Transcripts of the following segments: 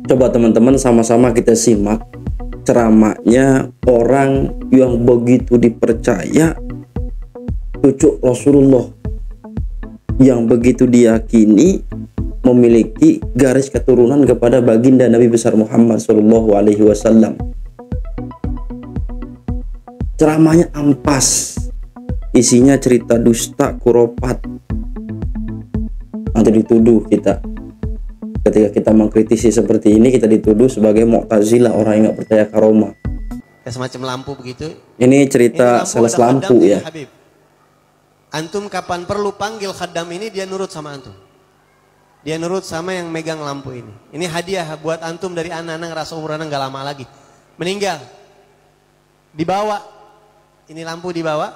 Coba teman-teman sama-sama kita simak ceramahnya orang yang begitu dipercaya cucu Rasulullah, yang begitu diyakini memiliki garis keturunan kepada baginda Nabi besar Muhammad Shallallahu Alaihi Wasallam. Ceramahnya ampas, isinya cerita dusta kuropat. Nanti dituduh kita, ketika kita mengkritisi seperti ini, kita dituduh sebagai Mu'tazilah, orang yang nggak percaya karomah. Semacam lampu begitu. Ini cerita sales lampu ya. Habib. Antum kapan perlu panggil khaddam ini, dia nurut sama antum. Dia nurut sama yang megang lampu ini. Ini hadiah buat antum dari anak-anak ngerasa umurnya nggak lama lagi. Meninggal. Dibawa. Ini lampu dibawa.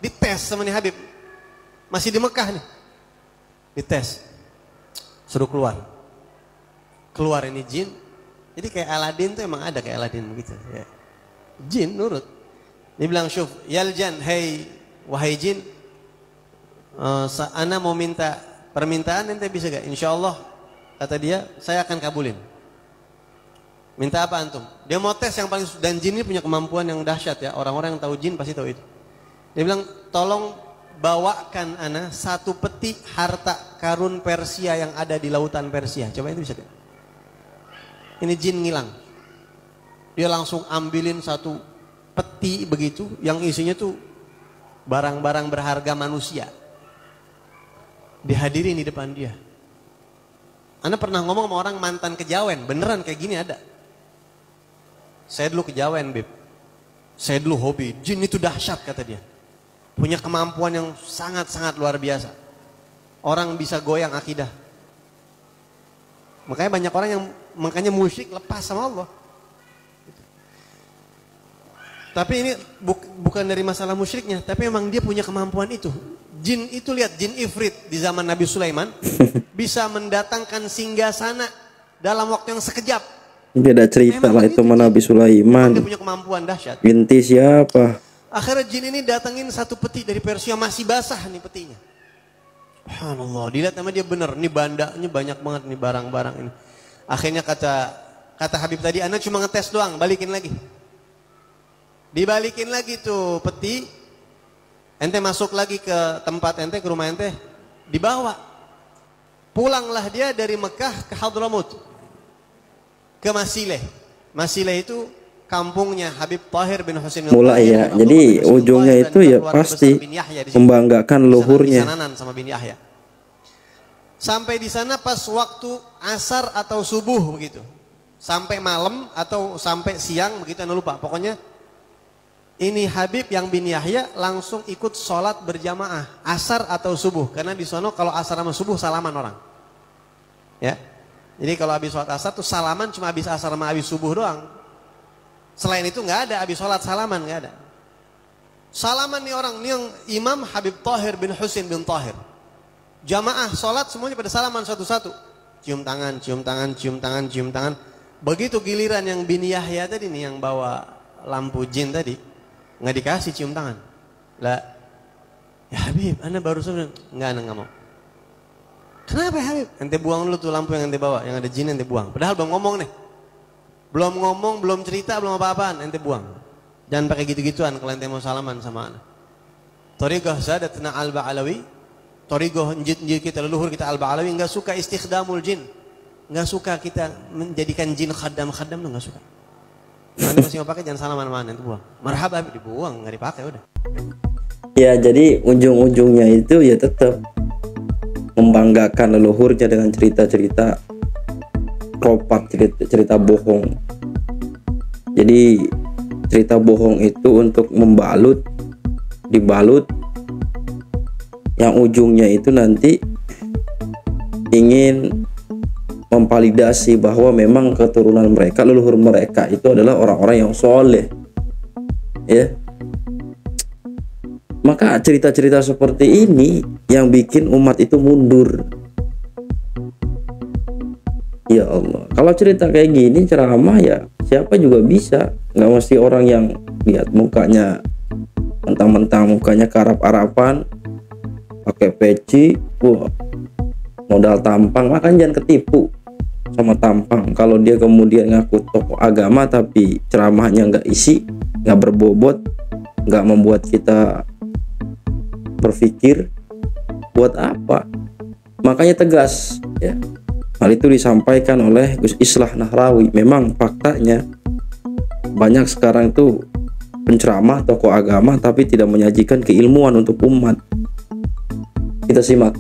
Dites sama nih Habib. Masih di Mekah nih. Dites. Suruh keluar. Keluar ini jin. Jadi kayak Aladin tuh emang ada kayak Aladin begitu. Ya. Jin nurut. Dia bilang, syuf, yaljan, hey, wahai jin. Ana mau minta permintaan, ente bisa gak? Insya Allah, kata dia, saya akan kabulin. Minta apa antum? Dia mau tes yang paling, dan jin ini punya kemampuan yang dahsyat ya. Orang-orang yang tahu jin pasti tahu itu. Dia bilang, tolong bawakan ana satu peti harta karun Persia yang ada di lautan Persia. Coba itu bisa gak? Ini jin ngilang. Dia langsung ambilin satu peti begitu, yang isinya tuh barang-barang berharga manusia. Dihadirin di depan dia. Anda pernah ngomong sama orang mantan kejawen, beneran kayak gini ada. Saya dulu kejawen, Beb. Saya dulu hobi, jin itu dahsyat kata dia. Punya kemampuan yang sangat-sangat luar biasa. Orang bisa goyang akidah. Makanya banyak orang yang makanya musyrik lepas sama Allah. Tapi ini bukan dari masalah musyriknya, tapi memang dia punya kemampuan itu. Jin itu lihat, jin ifrit di zaman Nabi Sulaiman bisa mendatangkan singgasana dalam waktu yang sekejap. Beda cerita lah itu sama Nabi Sulaiman. Dia punya kemampuan dahsyat. Binti siapa? Akhirnya jin ini datangin satu peti dari Persia, masih basah nih petinya. Subhanallah, dilihat sama dia bener, nih bandanya banyak banget nih barang-barang ini. Akhirnya kata Habib tadi, Anda cuma ngetes doang, balikin lagi. Dibalikin lagi tuh peti, ente masuk lagi ke tempat ente, ke rumah ente, dibawa. Pulanglah dia dari Mekah ke Hadramut, ke Masileh. Masileh itu kampungnya Habib Tahir bin Husain. Mulai ya, jadi ujungnya itu ya pasti membanggakan luhurnya. Sama bin Yahya. Sampai di sana pas waktu asar atau subuh begitu. Sampai malam atau sampai siang begitu, anda lupa. Pokoknya ini Habib yang bin Yahya langsung ikut sholat berjamaah asar atau subuh, karena di sono kalau asar sama subuh salaman orang, ya. Jadi kalau habis sholat asar tuh salaman cuma habis asar sama habis subuh doang. Selain itu nggak ada, habis sholat salaman nggak ada. Salaman nih orang, nih yang Imam Habib Tahir bin Husain bin Tahir. Jamaah sholat semuanya pada salaman satu-satu, cium tangan, cium tangan, cium tangan, cium tangan. Begitu giliran yang bin Yahya tadi nih yang bawa lampu jin tadi. Nggak dikasih cium tangan. Lah, ya Habib, anda baru saja nggak, anda nggak mau. Kenapa ya Habib? Ente buang dulu tuh lampu yang ente bawa, yang ada jin ente buang. Padahal belum ngomong nih, belum ngomong, belum cerita, belum apa-apaan, ente buang. Jangan pakai gitu-gituan kalau ente mau salaman sama anda. Thariqah Sadatna Al-Ba'alawi, thariqah njit kita leluhur kita Al-Ba'alawi nggak suka istikhdamul jin, nggak suka kita menjadikan jin khaddam tuh nggak suka. Nanti masih mau pakai jangan salaman mana itu buang. Marhaba dibuang, nggak dipakai udah. Ya jadi ujung-ujungnya itu ya tetap membanggakan leluhurnya dengan cerita-cerita kropat, cerita bohong. Jadi cerita bohong itu untuk dibalut yang ujungnya itu nanti ingin memvalidasi bahwa memang keturunan mereka, leluhur mereka itu adalah orang-orang yang soleh, ya. Maka cerita-cerita seperti ini yang bikin umat itu mundur. Ya Allah, kalau cerita kayak gini ceramah ya siapa juga bisa, nggak mesti orang yang lihat mukanya mentang-mentang mukanya karap-arapan, pakai peci, wah, modal tampang, makanya jangan ketipu. sama tampang. Kalau dia kemudian ngaku tokoh agama tapi ceramahnya nggak isi, nggak berbobot, nggak membuat kita berpikir, buat apa? Makanya tegas ya. Hal itu disampaikan oleh Gus Islah Nahrawi. Memang faktanya banyak sekarang tuh penceramah tokoh agama tapi tidak menyajikan keilmuan untuk umat. Kita simak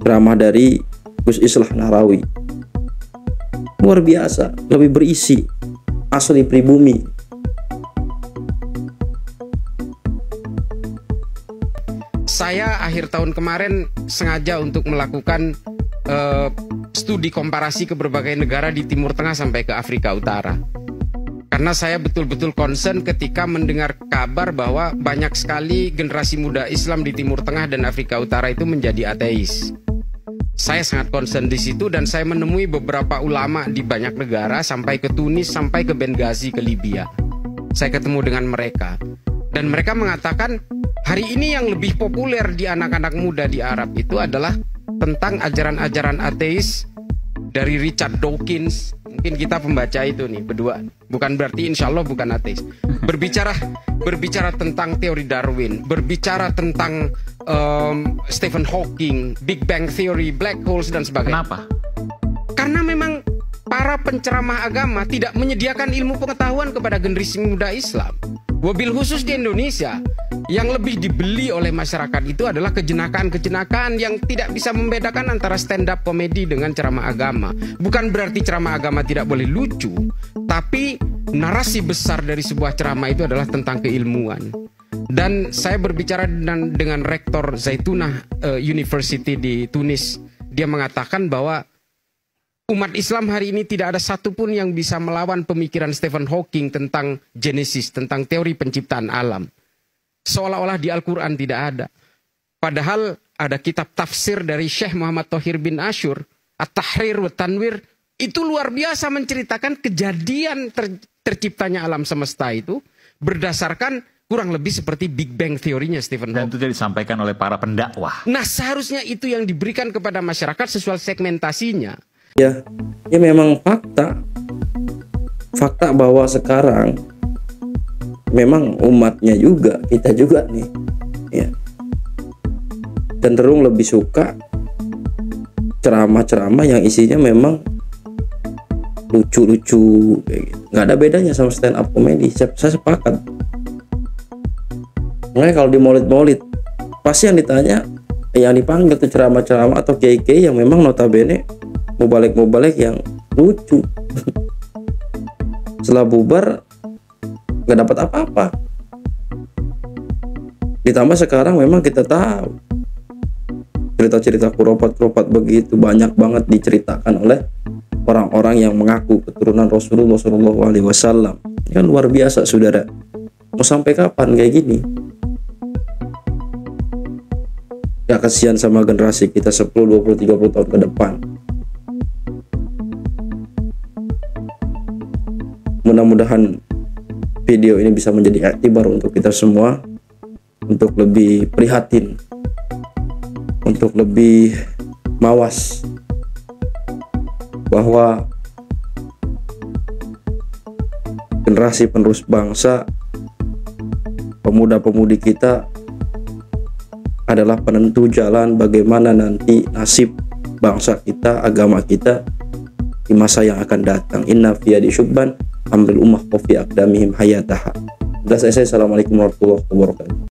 ceramah dari Gus Islah Nahrawi. Luar biasa, lebih berisi, asli pribumi. Saya akhir tahun kemarin sengaja untuk melakukan studi komparasi ke berbagai negara di Timur Tengah sampai ke Afrika Utara. Karena saya betul-betul concern ketika mendengar kabar bahwa banyak sekali generasi muda Islam di Timur Tengah dan Afrika Utara itu menjadi ateis. Saya sangat concern di situ dan saya menemui beberapa ulama di banyak negara sampai ke Tunis, sampai ke Benghazi, ke Libya. Saya ketemu dengan mereka dan mereka mengatakan hari ini yang lebih populer di anak-anak muda di Arab itu adalah tentang ajaran-ajaran ateis dari Richard Dawkins. Mungkin kita pembaca itu nih berdua. Bukan berarti insya Allah bukan ateis. Berbicara tentang teori Darwin, berbicara tentang Stephen Hawking, Big Bang Theory, black holes dan sebagainya. Kenapa? Karena memang para penceramah agama tidak menyediakan ilmu pengetahuan kepada generasi muda Islam. Wabil khusus di Indonesia, yang lebih dibeli oleh masyarakat itu adalah kejenakaan-kejenakaan yang tidak bisa membedakan antara stand up komedi dengan ceramah agama. Bukan berarti ceramah agama tidak boleh lucu, tapi narasi besar dari sebuah ceramah itu adalah tentang keilmuan. Dan saya berbicara dengan rektor Zaitunah University di Tunis. Dia mengatakan bahwa umat Islam hari ini tidak ada satupun yang bisa melawan pemikiran Stephen Hawking tentang Genesis, tentang teori penciptaan alam. Seolah-olah di Al-Quran tidak ada. Padahal ada kitab tafsir dari Syekh Muhammad Thohir bin Ashur, At-Tahrir wa Tanwir, itu luar biasa menceritakan kejadian terciptanya alam semesta itu berdasarkan kurang lebih seperti Big Bang teorinya Stephen Hawking. Dan itu tidak disampaikan oleh para pendakwah. Nah, seharusnya itu yang diberikan kepada masyarakat sesuai segmentasinya. Ya memang fakta bahwa sekarang memang umatnya juga, kita juga nih ya, cenderung lebih suka ceramah-ceramah yang isinya memang lucu-lucu kayak gitu. Nggak ada bedanya sama stand up comedy. Saya sepakat. Makanya kalau di maulid-maulid pasti yang ditanya, yang dipanggil tuh ceramah-ceramah atau kiai-kiai yang memang notabene mubalek yang lucu. Setelah bubar gak dapat apa-apa. Ditambah sekarang memang kita tahu cerita-cerita kuropat begitu banyak banget diceritakan oleh orang-orang yang mengaku keturunan Rasulullah SAW. Ini kan luar biasa, saudara. Mau sampai kapan kayak gini? Ya kasihan sama generasi kita 10, 20, 30 tahun ke depan. Mudah-mudahan video ini bisa menjadi iktibar untuk kita semua, untuk lebih prihatin, untuk lebih mawas bahwa generasi penerus bangsa, pemuda-pemudi kita adalah penentu jalan bagaimana nanti nasib bangsa kita, agama kita di masa yang akan datang. Inna fiyadi syubban amril ummah wa fi aqdamihim hayataha. Assalamualaikum warahmatullahi wabarakatuh.